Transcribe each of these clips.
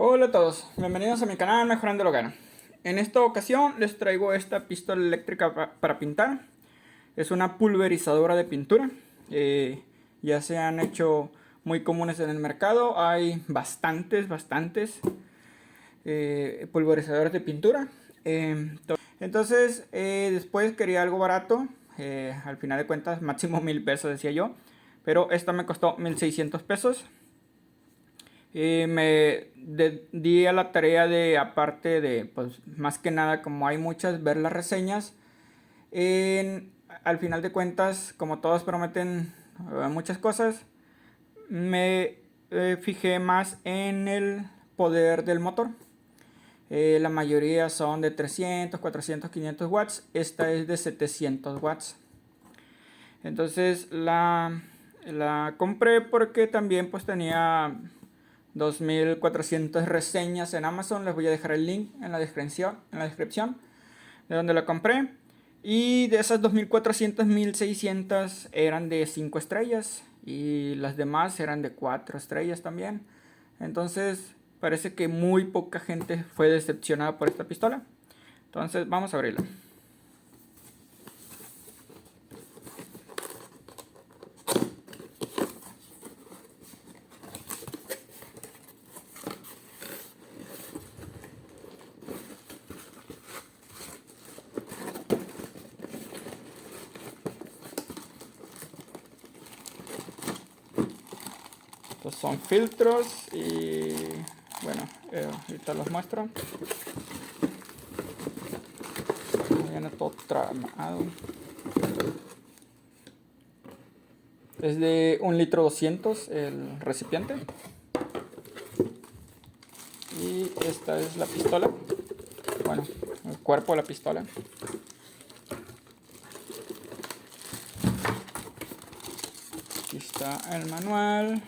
Hola a todos, bienvenidos a mi canal Mejorando el Hogar. En esta ocasión les traigo esta pistola eléctrica para pintar. Es una pulverizadora de pintura. Ya se han hecho muy comunes en el mercado. Hay bastantes pulverizadores de pintura. Después quería algo barato. Al final de cuentas, máximo 1000 pesos decía yo. Pero esta me costó 1600 pesos. Di a la tarea de, aparte de, pues más que nada, como hay muchas, ver las reseñas. Al final de cuentas, como todos prometen muchas cosas, me fijé más en el poder del motor. La mayoría son de 300, 400, 500 watts. Esta es de 700 watts. Entonces la compré porque también pues tenía 2400 reseñas en Amazon. Les voy a dejar el link en la descripción de donde la compré. Y de esas 2400, 1600 eran de 5 estrellas y las demás eran de 4 estrellas también. Entonces parece que muy poca gente fue decepcionada por esta pistola. Entonces vamos a abrirla. Estos son filtros y bueno, ahorita los muestro. Viene todo tramado. Es de 1,200 L el recipiente. Y esta es la pistola. Bueno, el cuerpo de la pistola. Aquí está el manual.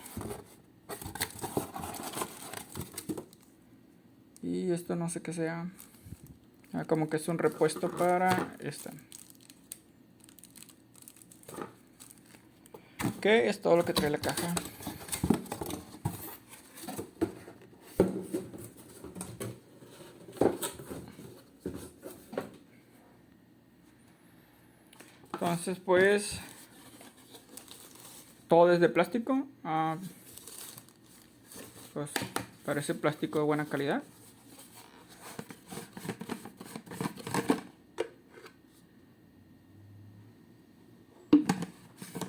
Y esto no sé qué sea. Como que es un repuesto para esta. Que es todo lo que trae la caja. Entonces pues todo es de plástico. Pues parece plástico de buena calidad.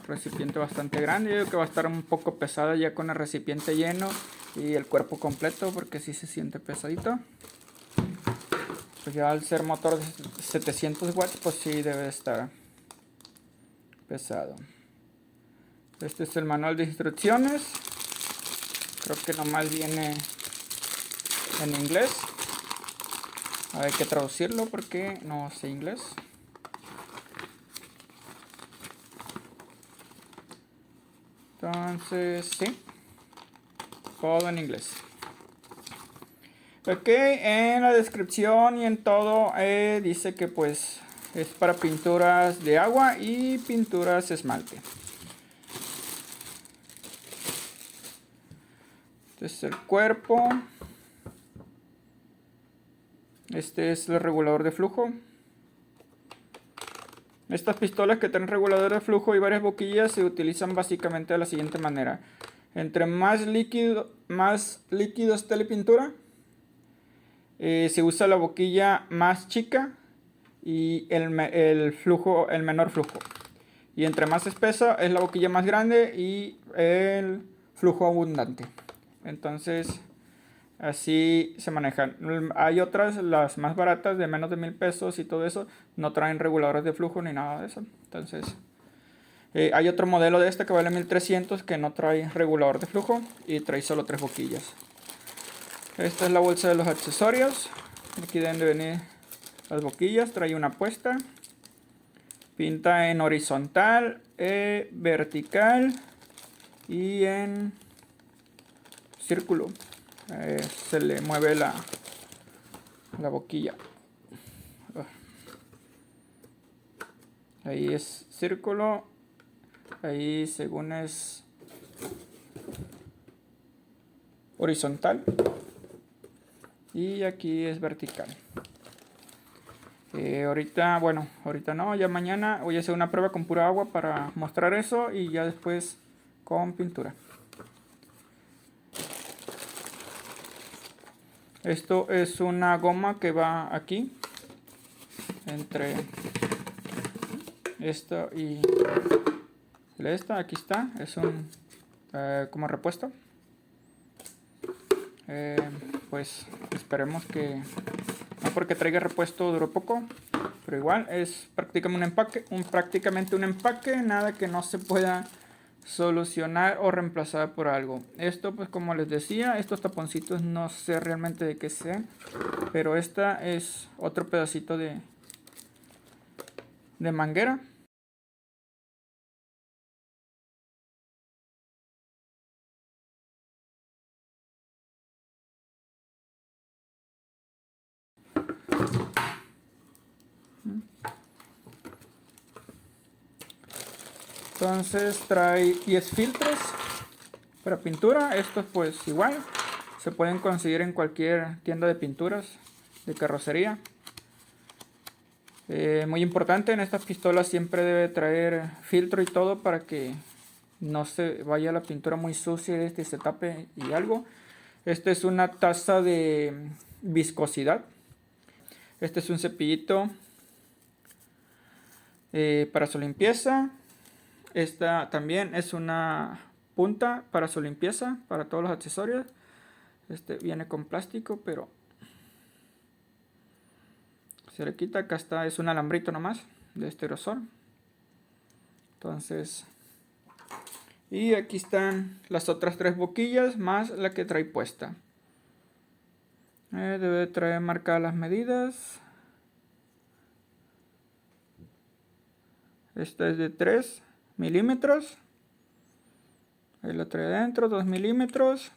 Recipiente bastante grande. Yo creo que va a estar un poco pesada ya con el recipiente lleno y el cuerpo completo, porque sí se siente pesadito. Pues ya al ser motor de 700 watts, pues sí debe estar pesado. Este es el manual de instrucciones. Creo que nomás viene en inglés. Hay que traducirlo porque no sé inglés. Entonces, sí, todo en inglés. Ok, en la descripción y en todo dice que pues es para pinturas de agua y pinturas esmalte. Este es el cuerpo. Este es el regulador de flujo. Estas pistolas que tienen regulador de flujo y varias boquillas se utilizan básicamente de la siguiente manera. Entre más líquido esté la pintura, se usa la boquilla más chica y el menor flujo. Y entre más espesa es la boquilla más grande y el flujo abundante. Entonces así se manejan. Hay otras, las más baratas, de menos de 1000 pesos y todo eso, no traen reguladores de flujo ni nada de eso. Entonces hay otro modelo de este que vale 1300 que no trae regulador de flujo y trae solo 3 boquillas. Esta es la bolsa de los accesorios. Aquí deben de venir las boquillas. Trae una puesta. Pinta en horizontal, vertical y en círculo. Se le mueve la boquilla. Ahí es círculo. Ahí según es horizontal. y aquí es vertical. Ahorita no, ya mañana voy a hacer una prueba con pura agua para mostrar eso y ya después con pintura. Esto es una goma que va aquí entre esto y esta. Aquí está, es un como repuesto. Pues esperemos que no, porque traiga repuesto duro poco, pero igual es prácticamente un empaque, nada que no se pueda solucionar o reemplazar por algo. Esto, pues como les decía, estos taponcitos no sé realmente de qué sean, pero esta es otro pedacito de manguera. Entonces trae 10 filtros para pintura. Estos pues igual se pueden conseguir en cualquier tienda de pinturas de carrocería. Muy importante, en estas pistolas siempre debe traer filtro y todo para que no se vaya la pintura muy sucia y se tape y algo. Esta es una taza de viscosidad. Este es un cepillito para su limpieza. Esta también es una punta para su limpieza, para todos los accesorios. Este viene con plástico, pero se le quita. Acá está, es un alambrito nomás de este grosor. Entonces, y aquí están las otras 3 boquillas más la que trae puesta. Debe traer marcadas las medidas. Esta es de 3 milímetros. Ahí la trae adentro, 2 milímetros.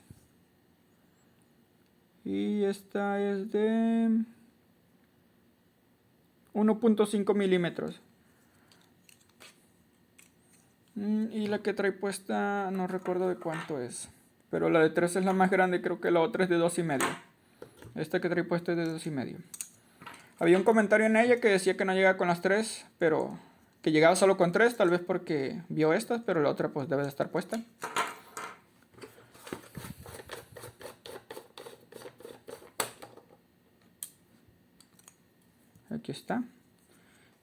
Y esta es de 1.5 milímetros. Y la que trae puesta no recuerdo de cuánto es, pero la de 3 es la más grande, creo que la otra es de 2,5. Esta que trae puesta es de 2,5. Había un comentario en ella que decía que no llega con las 3, pero que llegaba solo con 3, tal vez porque vio estas, pero la otra pues debe de estar puesta. Aquí está.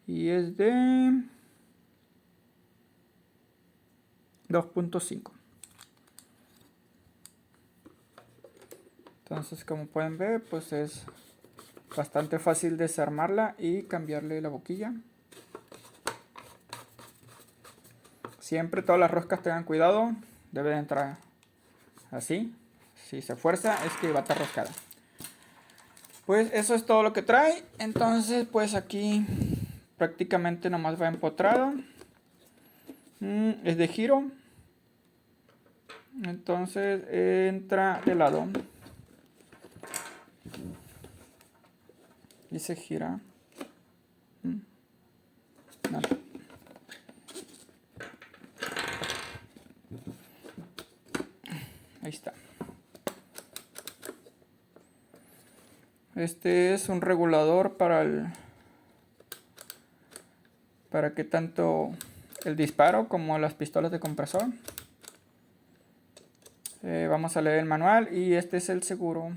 Y es de 2.5. Entonces, como pueden ver, pues es bastante fácil desarmarla y cambiarle la boquilla. Siempre todas las roscas tengan cuidado, debe de entrar así. Si se fuerza es que va a estar roscada. Pues eso es todo lo que trae. Entonces pues aquí prácticamente nomás va empotrada. Es de giro. Entonces entra de lado y se gira. No. Ahí está. Este es un regulador para que tanto el disparo como las pistolas de compresor. Vamos a leer el manual y este es el seguro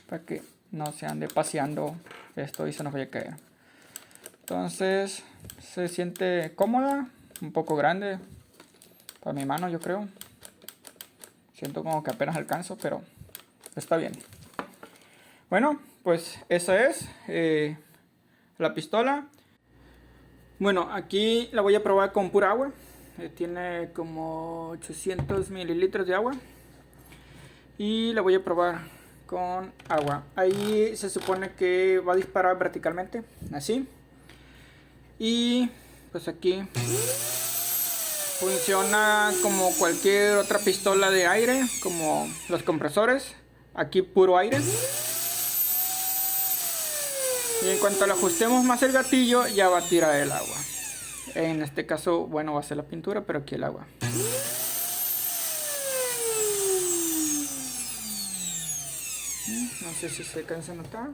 para que no se ande paseando esto y se nos vaya a caer. Entonces se siente cómoda, un poco grande para mi mano, yo creo. Siento como que apenas alcanzo, pero está bien. Bueno, pues esa es la pistola. Bueno, aquí la voy a probar con pura agua. Tiene como 800 mililitros de agua. Y la voy a probar con agua. Ahí se supone que va a disparar verticalmente, así. Y pues aquí funciona como cualquier otra pistola de aire, como los compresores. Aquí puro aire. Y en cuanto le ajustemos más el gatillo, ya va a tirar el agua. En este caso, bueno, va a ser la pintura, pero aquí el agua. No sé si se alcanza a notar.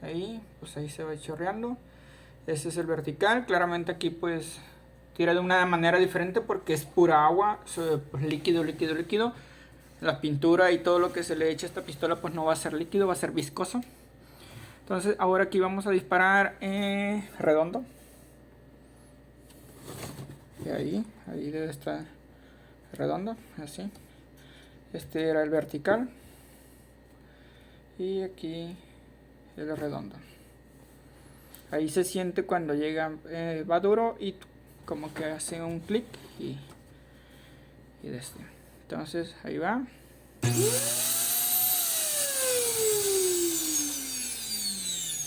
Ahí, pues ahí se va chorreando. Ese es el vertical. Claramente aquí pues tira de una manera diferente porque es pura agua, pues, líquido. La pintura y todo lo que se le echa a esta pistola pues no va a ser líquido, va a ser viscoso. Entonces ahora aquí vamos a disparar redondo. Y ahí debe estar redondo, así. Este era el vertical. Y aquí el redondo. Ahí se siente cuando llega, va duro y como que hace un clic y de este. Entonces ahí va.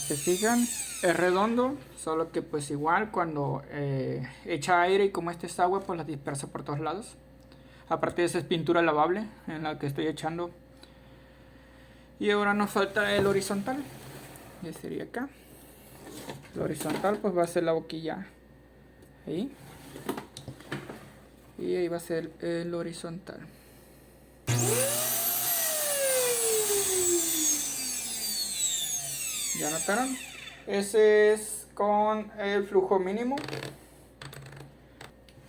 Se fijan, es redondo, solo que pues igual cuando echa aire y como este es agua pues la dispersa por todos lados. Aparte de esa es pintura lavable en la que estoy echando. Y ahora nos falta el horizontal. Ya sería acá. El horizontal pues va a ser la boquilla ahí. Y ahí va a ser el horizontal. ¿Ya notaron? Ese es con el flujo mínimo.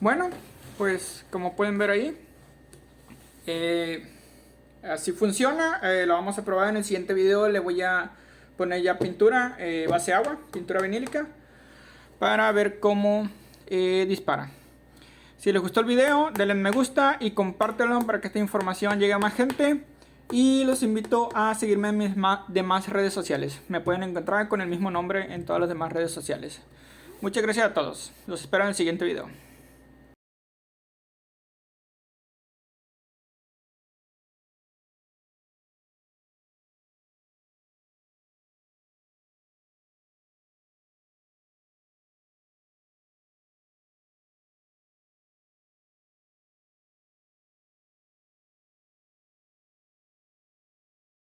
Bueno, pues como pueden ver ahí, así funciona. Lo vamos a probar en el siguiente video. Le voy a poner ya pintura, base agua, pintura vinílica, para ver cómo dispara. Si les gustó el video, denle me gusta y compártelo para que esta información llegue a más gente. Y los invito a seguirme en mis demás redes sociales. Me pueden encontrar con el mismo nombre en todas las demás redes sociales. Muchas gracias a todos. Los espero en el siguiente video.